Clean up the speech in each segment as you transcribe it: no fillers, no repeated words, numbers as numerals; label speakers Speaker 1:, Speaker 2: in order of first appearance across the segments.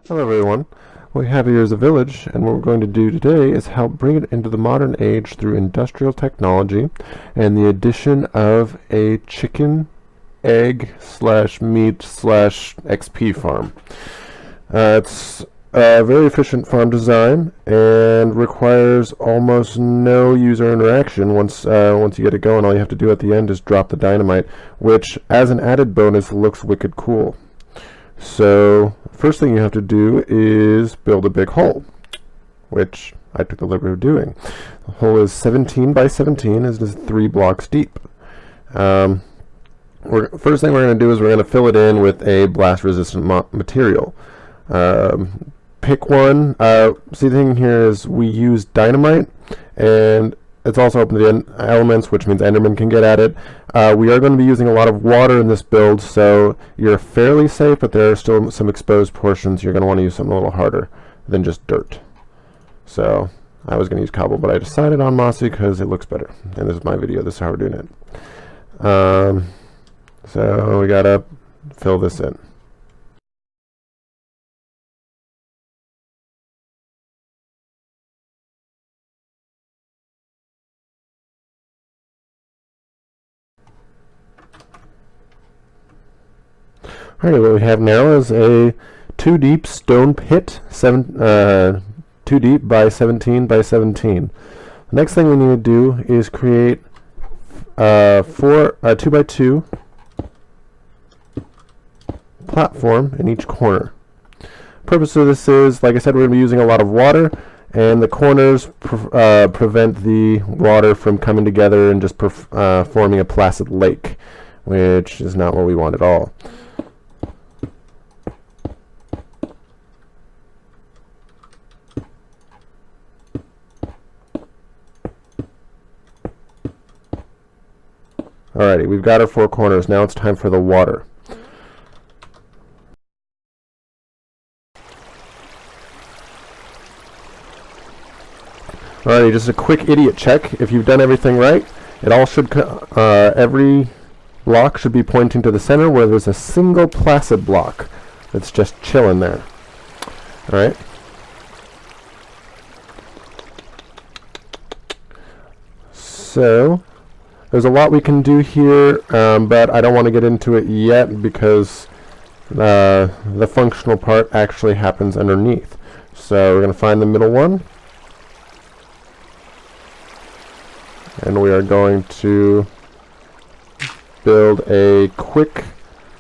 Speaker 1: Hello everyone. What we have here is a village, and what we're going to do today is help bring it into the modern age through industrial technology and the addition of a chicken, egg, slash meat, slash XP farm. It's a very efficient farm design and requires almost no user interaction. Once you get it going, all you have to do at the end is drop the dynamite, which as an added bonus looks wicked cool. So first thing you have to do is build a big hole, which I took the liberty of doing. The hole is 17 by 17, is 3 blocks deep. First thing we're going to do is we're going to fill it in with a blast resistant material. Pick one. See, the thing here is we use dynamite, and it's also open to the elements, which means Enderman can get at it. We are going to be using a lot of water in this build, so you're fairly safe, but there are still some exposed portions. You're going to want to use something a little harder than just dirt. So I was going to use cobble, but I decided on mossy because it looks better. And this is my video. This is how we're doing it. So we got to fill this in. Alright, what we have now is a 2 deep stone pit, 2 deep by 17 by 17. The next thing we need to do is create 2 by 2 platform in each corner. Purpose of this is, like I said, we're going to be using a lot of water, and the corners prevent the water from coming together and just forming a placid lake, which is not what we want at all. Alrighty, we've got our 4 corners. Now it's time for the water. Alrighty, just a quick idiot check. If you've done everything right, it all should every block should be pointing to the center where there's a single placid block that's just chilling there. Alright. So there's a lot we can do here, but I don't want to get into it yet because the functional part actually happens underneath. So we're going to find the middle one, and we are going to build a quick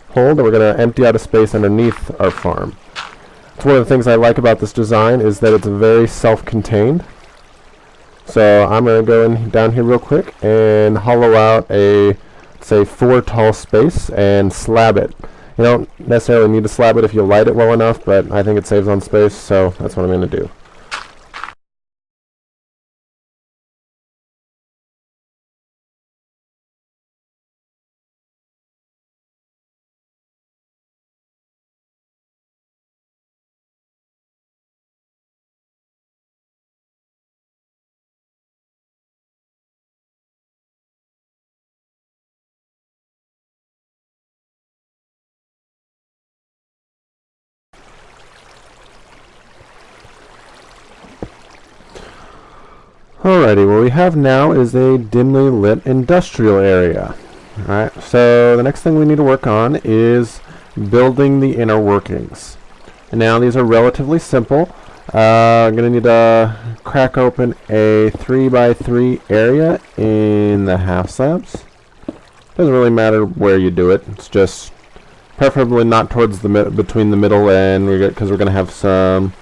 Speaker 1: hole that we're going to empty out of space underneath our farm. It's one of the things I like about this design is that it's very self-contained. So I'm going to go down here real quick and hollow out a, say, 4 tall space and slab it. You don't necessarily need to slab it if you light it well enough, but I think it saves on space, so that's what I'm going to do. Alrighty, what we have now is a dimly lit industrial area. Alright, so the next thing we need to work on is building the inner workings. And now these are relatively simple. I'm going to need to crack open a 3 by 3 area in the half slabs. Doesn't really matter where you do it. It's just preferably not towards the between the middle and because we're going to have some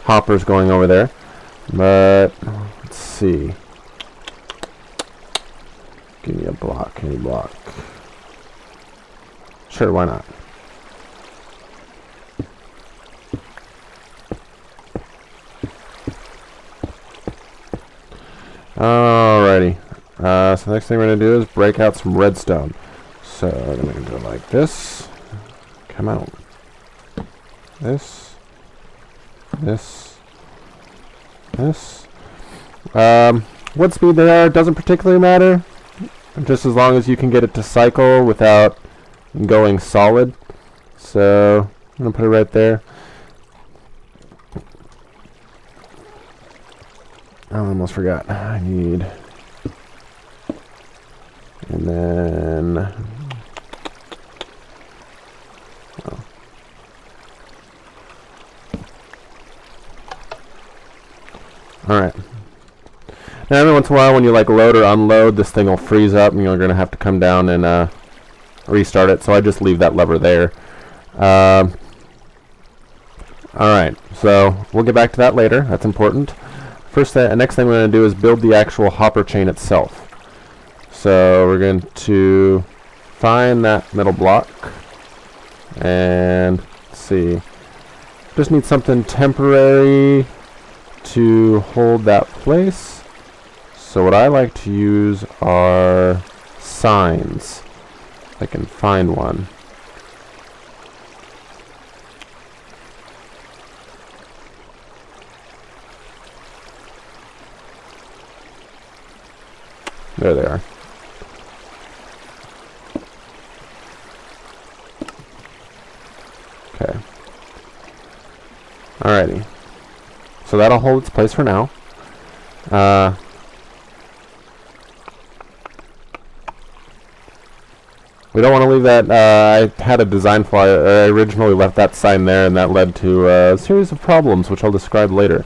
Speaker 1: hoppers going over there. But let's see. Give me a block, any block. Sure, why not? Alrighty. So the next thing we're going to do is break out some redstone. So we're going to go like this. Come out. This. What speed they are doesn't particularly matter, just as long as you can get it to cycle without going solid. So I'm going to put it right there. I almost forgot. I need... And then... Oh. Alright. Now every once in a while when you like load or unload, this thing will freeze up and you're going to have to come down and restart it. So I just leave that lever there. Alright, so we'll get back to that later. That's important. Next thing we're going to do is build the actual hopper chain itself. So we're going to find that middle block and let's see. Just need something temporary to hold that place. So what I like to use are signs. If I can find one. There they are. Okay. Alrighty. So that'll hold its place for now. We don't want to leave that. I had a design flaw. I originally left that sign there, and that led to a series of problems, which I'll describe later.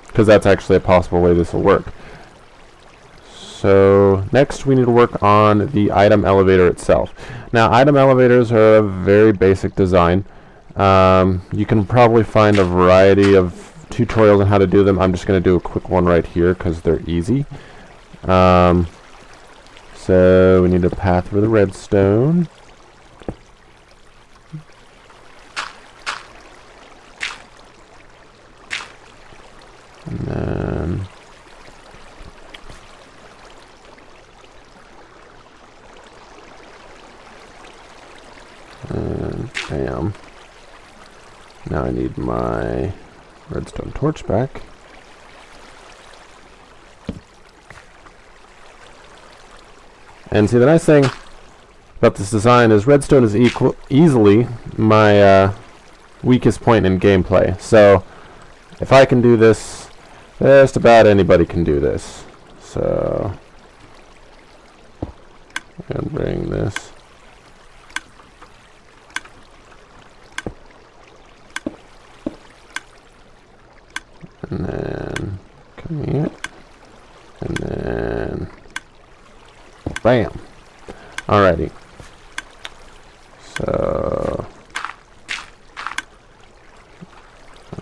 Speaker 1: Because that's actually a possible way this will work. So next we need to work on the item elevator itself. Now item elevators are a very basic design. You can probably find a variety of tutorials on how to do them. I'm just going to do a quick one right here because they're easy. So we need a path for the redstone. And then bam. Now I need my redstone torch back. And see, the nice thing about this design is redstone is easily my weakest point in gameplay. So if I can do this, just about anybody can do this. So I'm going to bring this. And then come here. And then bam. Alrighty. So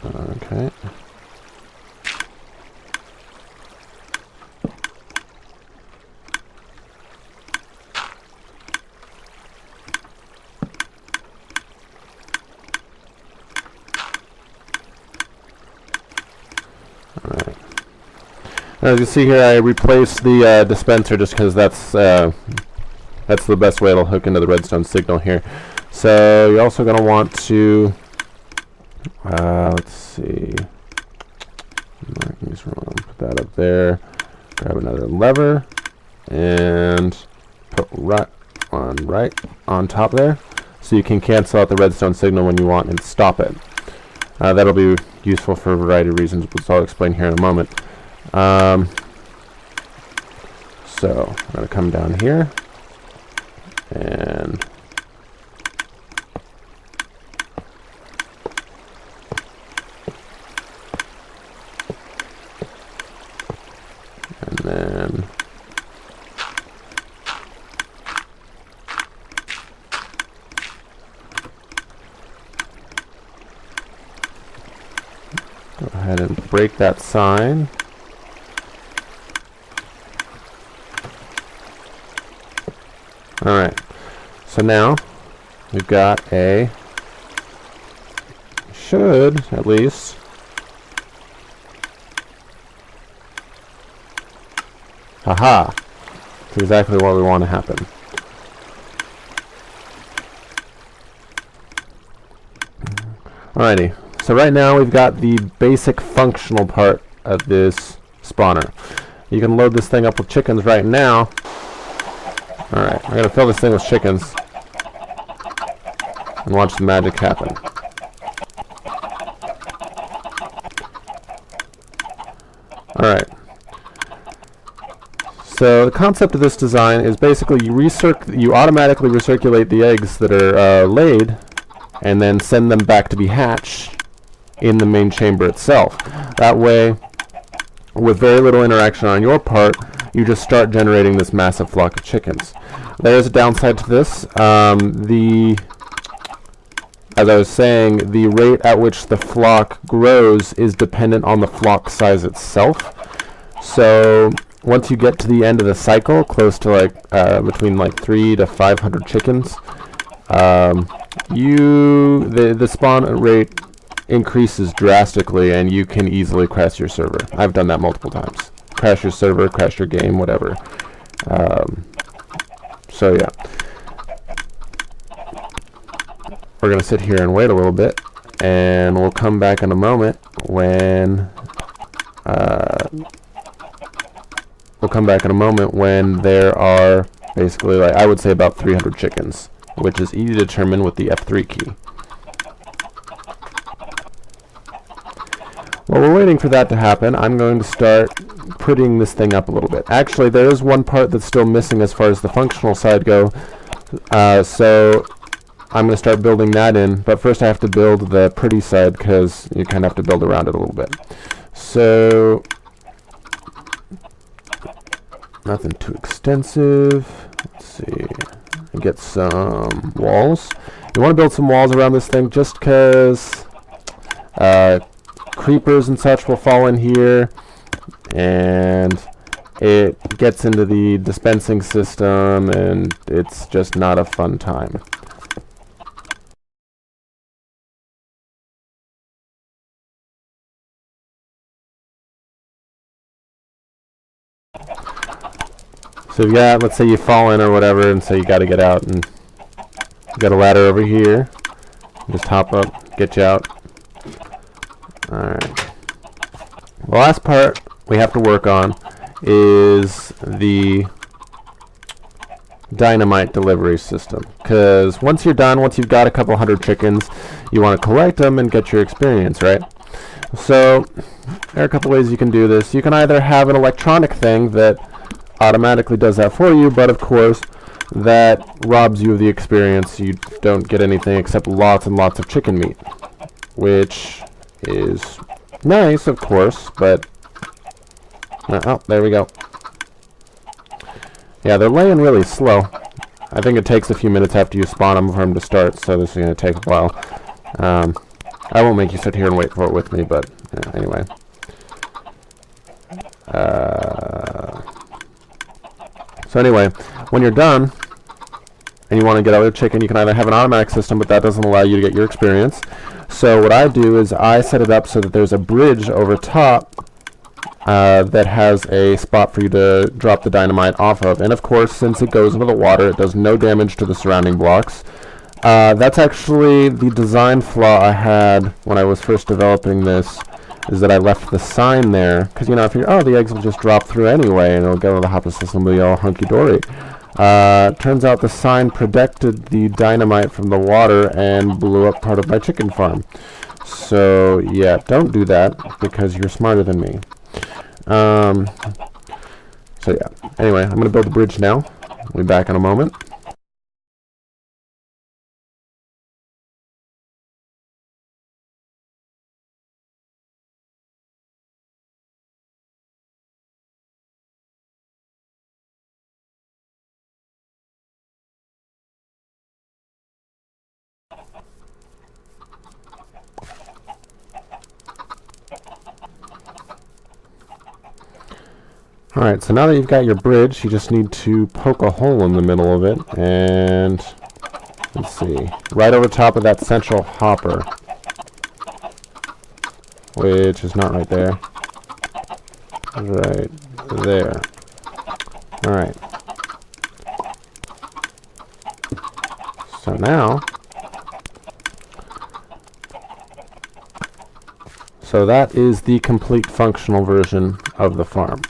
Speaker 1: okay. Alright. As you see here, I replaced the dispenser just because that's the best way it'll hook into the redstone signal here. So you're also going to want to let's see, markings wrong. Put that up there. Grab another lever and put right on top there, so you can cancel out the redstone signal when you want and stop it. That'll be useful for a variety of reasons, which I'll explain here in a moment. So I'm going to come down here and then go ahead and break that sign. Alright, so now we've got should at least haha, that's exactly what we want to happen. Alrighty, so right now we've got the basic functional part of this spawner. You can load this thing up with chickens right now. Alright, we're going to fill this thing with chickens and watch the magic happen. So the concept of this design is basically you automatically recirculate the eggs that are laid, and then send them back to be hatched in the main chamber itself. That way, with very little interaction on your part, you just start generating this massive flock of chickens. There is a downside to this. As I was saying, the rate at which the flock grows is dependent on the flock size itself. So once you get to the end of the cycle, close to like between like 300 to 500 chickens, the spawn rate increases drastically, and you can easily crash your server. I've done that multiple times. Crash your server, crash your game, whatever. So yeah. We're going to sit here and wait a little bit, and we'll come back in a moment when there are basically, like, I would say about 300 chickens, which is easy to determine with the F3 key. While we're waiting for that to happen, I'm going to start prettying this thing up a little bit. Actually, there is one part that's still missing as far as the functional side go, so I'm going to start building that in, but first I have to build the pretty side, because you kind of have to build around it a little bit. So, nothing too extensive. Let's see. Get some walls. You want to build some walls around this thing just because creepers and such will fall in here, and it gets into the dispensing system, and it's just not a fun time. So you got, let's say you fall in or whatever, and so you got to get out, and you got a ladder over here. Just hop up, get you out. Alright. The last part we have to work on is the dynamite delivery system. Because once you're done, once you've got a couple hundred chickens, you want to collect them and get your experience, right? So there are a couple ways you can do this. You can either have an electronic thing that automatically does that for you, but of course that robs you of the experience. You don't get anything except lots and lots of chicken meat, which is nice, of course, but oh, there we go. Yeah, they're laying really slow. I think it takes a few minutes after you spawn them for them to start, so this is going to take a while. I won't make you sit here and wait for it with me, but anyway. So anyway, when you're done, and you want to get out of the chicken, you can either have an automatic system, but that doesn't allow you to get your experience. So what I do is I set it up so that there's a bridge over top that has a spot for you to drop the dynamite off of. And of course, since it goes into the water, it does no damage to the surrounding blocks. That's actually the design flaw I had when I was first developing this, is that I left the sign there, because, you know, if you're, oh, the eggs will just drop through anyway, and it'll go to the hopper system and be all hunky-dory. Turns out the sign protected the dynamite from the water and blew up part of my chicken farm. So, yeah, don't do that, because you're smarter than me. So, yeah. Anyway, I'm going to build a bridge now. We'll be back in a moment. Alright, so now that you've got your bridge, you just need to poke a hole in the middle of it, and let's see, right over top of that central hopper, which is not right there, right there. Alright. So now, so that is the complete functional version of the farm.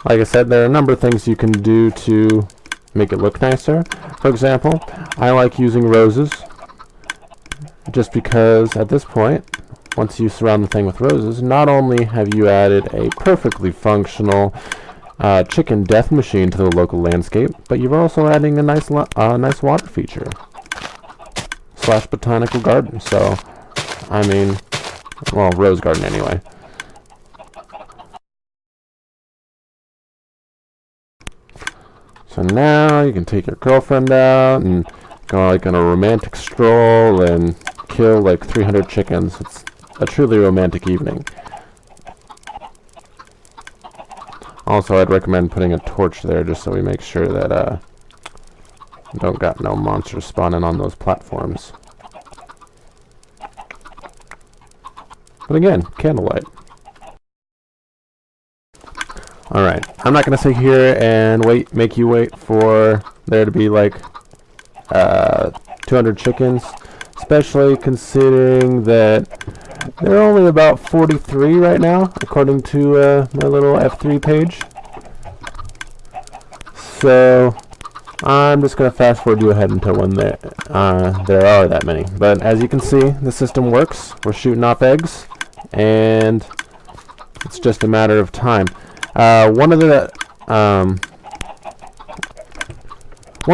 Speaker 1: Like I said, there are a number of things you can do to make it look nicer. For example, I like using roses, just because at this point, once you surround the thing with roses, not only have you added a perfectly functional chicken death machine to the local landscape, but you're also adding a nice water feature / botanical garden. So, I mean, well, rose garden anyway. So now you can take your girlfriend out and go like on a romantic stroll and kill like 300 chickens. It's a truly romantic evening. Also, I'd recommend putting a torch there just so we make sure that don't got no monsters spawning on those platforms. But again, candlelight. Alright, I'm not going to sit here and make you wait for there to be like 200 chickens, especially considering that there are only about 43 right now, according to my little F3 page. So I'm just going to fast forward you ahead until when there are that many. But as you can see, the system works. We're shooting off eggs, and it's just a matter of time. One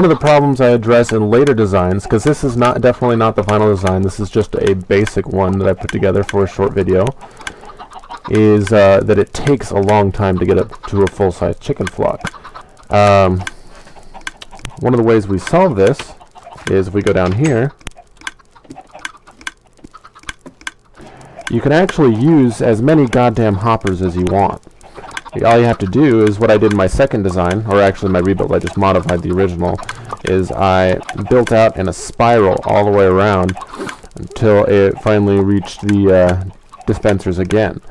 Speaker 1: of the problems I address in later designs, because this is definitely not the final design, this is just a basic one that I put together for a short video, is that it takes a long time to get up to a full-size chicken flock. One of the ways we solve this is if we go down here, you can actually use as many goddamn hoppers as you want. All you have to do is what I did in my second design, or actually my rebuild, I just modified the original, is I built out in a spiral all the way around until it finally reached the dispensers again.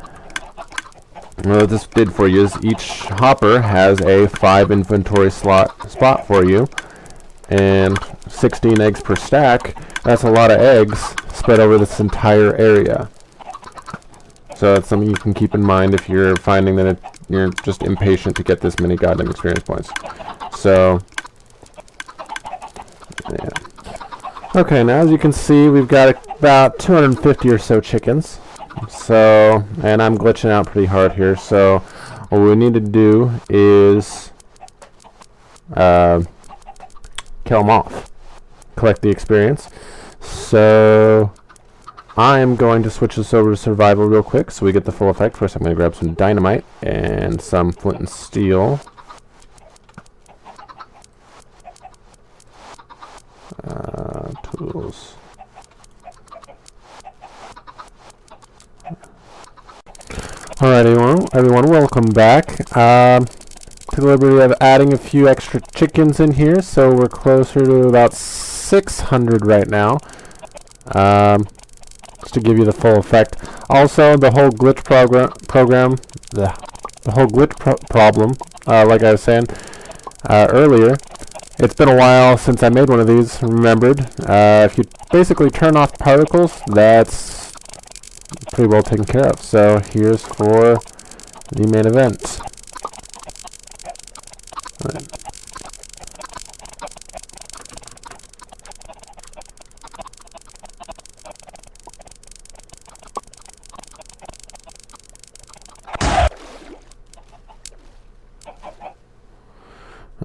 Speaker 1: What this did for you is each hopper has a 5 inventory spot for you, and 16 eggs per stack. That's a lot of eggs spread over this entire area. So that's something you can keep in mind if you're finding that you're just impatient to get this many goddamn experience points. So, yeah. Okay, now as you can see, we've got about 250 or so chickens. So, and I'm glitching out pretty hard here. So, what we need to do is kill them off, collect the experience. So I am going to switch this over to survival real quick so we get the full effect. First I'm going to grab some dynamite and some flint and steel. Tools. Alright everyone, welcome back. Took the liberty of adding a few extra chickens in here, so we're closer to about 600 right now. Just to give you the full effect. Also, the whole glitch problem, like I was saying earlier, it's been a while since I made one of these, remembered. If you basically turn off particles, that's pretty well taken care of. So here's for the main event. Right.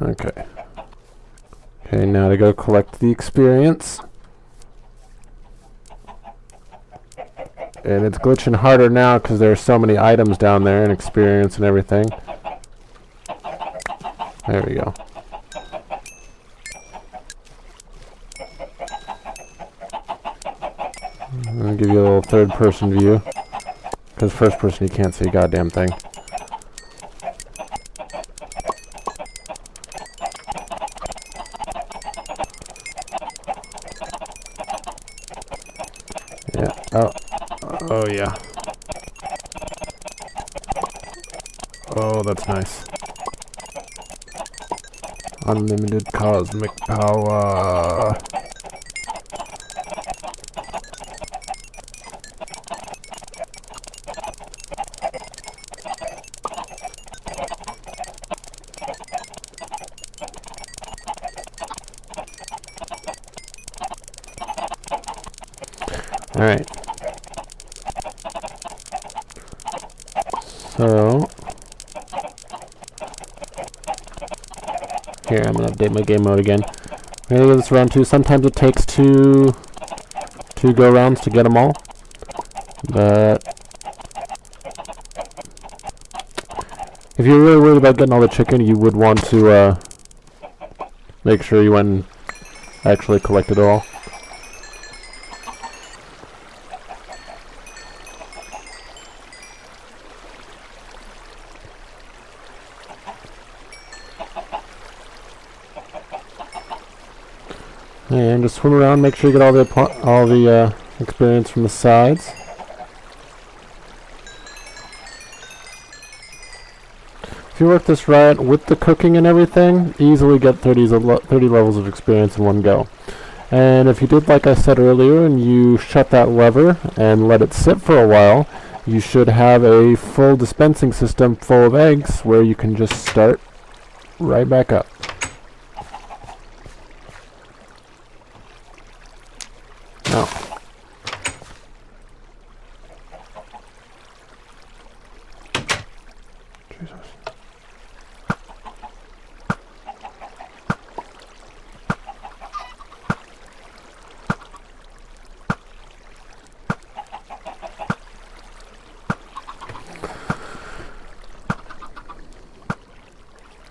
Speaker 1: Okay. Okay, now to go collect the experience. And it's glitching harder now because there are so many items down there and experience and everything. There we go. I'm going to give you a little third-person view. Because first-person you can't see a goddamn thing. Yeah. Oh yeah. Oh, that's nice. Unlimited cosmic power. Alright. So Here, I'm gonna update my game mode again. I'm gonna give this round 2. Sometimes it takes two go rounds to get them all, but if you're really worried about getting all the chicken, you would want to make sure you went and actually collected it all. And just swim around, make sure you get all the experience from the sides. If you work this right with the cooking and everything, easily get 30 levels of experience in one go. And if you did like I said earlier, and you shut that lever and let it sit for a while, you should have a full dispensing system full of eggs where you can just start right back up. Now, Jesus.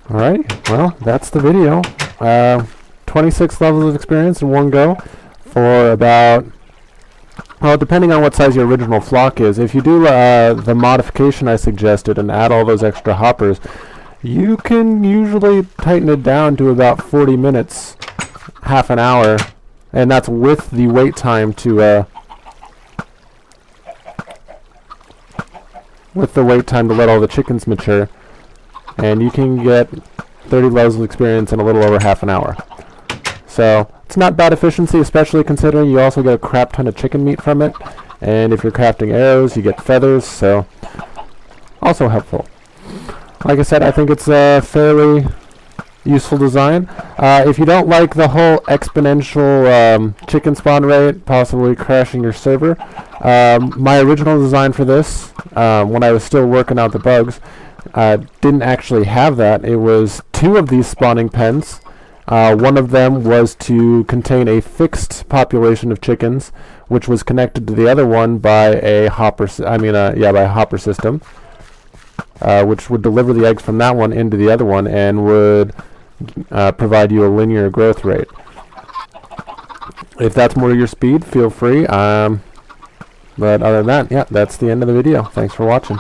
Speaker 1: Alright, well, that's the video. 26 levels of experience in one go for about, well, depending on what size your original flock is. If you do the modification I suggested and add all those extra hoppers, you can usually tighten it down to about 40 minutes, half an hour, and that's with the wait time to let all the chickens mature. And you can get 30 levels of experience in a little over half an hour. So it's not bad efficiency, especially considering you also get a crap ton of chicken meat from it. And if you're crafting arrows, you get feathers, so also helpful. Like I said, I think it's a fairly useful design. If you don't like the whole exponential chicken spawn rate, possibly crashing your server, my original design for this, when I was still working out the bugs, didn't actually have that. It was 2 of these spawning pens. One of them was to contain a fixed population of chickens, which was connected to the other one by a hopper system, which would deliver the eggs from that one into the other one and would provide you a linear growth rate. If that's more your speed, feel free. But other than that, yeah, that's the end of the video. Thanks for watching.